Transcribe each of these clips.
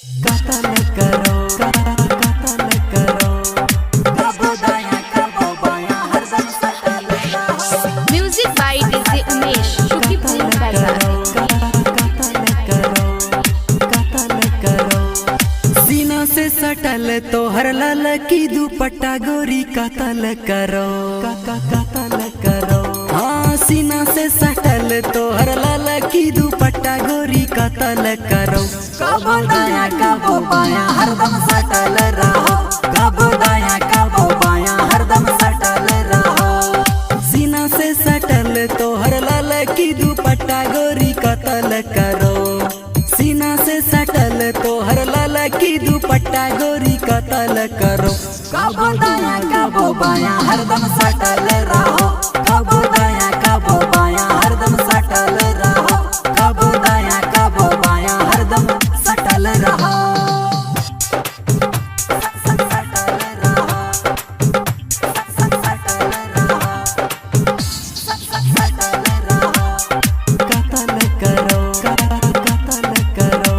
कतल करो कतल करो कबो दाया कबो बाया हरदम सटल रहो। Music by DJ Umesh Shukipur बाजार। कतल करो सीना से सटल तोहर लाल की दुपट्टा गोरी कतल करो कतल करो। हाँ सीना से सटल तोहर लाल की दुपट्टा गोरी कतल करो। कबो दाया कबो बाया हरदम सटल रहो। कबो दाया कबो बाया हरदम सटल रहो। सीना से सटल तोहर लाल की दुपट्टा गोरी कतल करो। सीना से सटल तोहर लाल की दुपट्टा गोरी कतल करो। कबो दाया कबो बाया हरदम सटल रहो। कबो दाया कबो बाया हरदम सटल रहो। कबो दाया कबो बाया हरदम सटल रहो। कतल करो कतल करो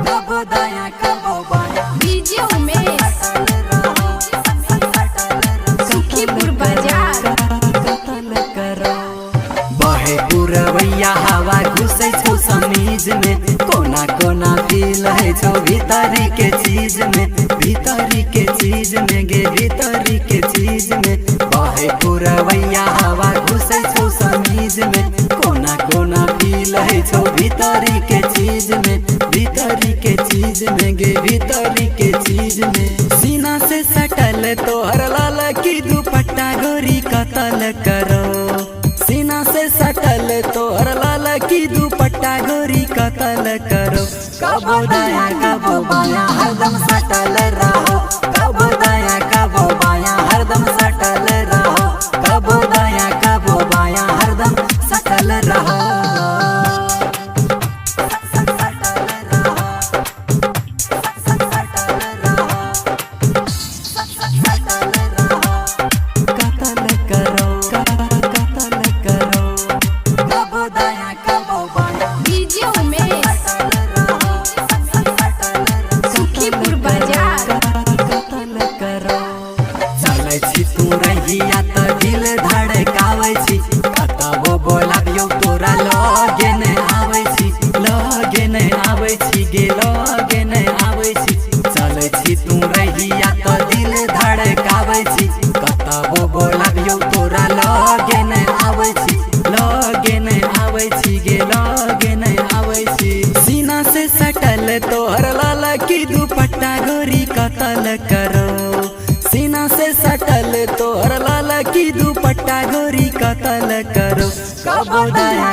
कबो दाया कबो बाया डीजे उमेश शुकीपुर बाजार। कतल करो बहे पुरवैया हवा घुसे छो समीज में। कोना कोना फील है छो भीतरी के चीज में। भीतरी के चीज में गे भीतरी के चीज में। बहे पुरवैया हवा घुसे छो समीज में। कोना कोना फील है छो भीतरी के चीज में। भीतरी के चीज में गे भीतरी के चीज में। सीना से सटल तोहर लाल की दुपट्टा गोरी कतल करो। सीना से सटल तोहर लाल की दुपट्टा गोरी कतल करो। कबो दाया कबो बाया हरदम सटल रहो। कबो दाया कबो बाया हरदम सटल रहो। कबो दाया कबो बाया हरदम सटल रहो। कतल करो कतल करो कबो दाया कबो बाया डीजे उमेश शुकीपुर बाजार। कतल करो चलै छी तू रहिया त दिल धड़काबै छी। कतबो बोलाबियो तोरा लगे नै आबै छी। लगे नै आबै छी गे लगे नै आबै छी। चलै छी तू रहिया त दिल धड़काबै छी। कतबो बोलाबियो तोरा लगे नै आबै छी। लगे नै आबै छी गे लगे नै आबै छी। सीना से सटल तोहर लाल की दुपट्टा गोरी कतल करो। सीना से सटल तोहर लाल की दुपट्टा गोरी कतल करो। कबो दाया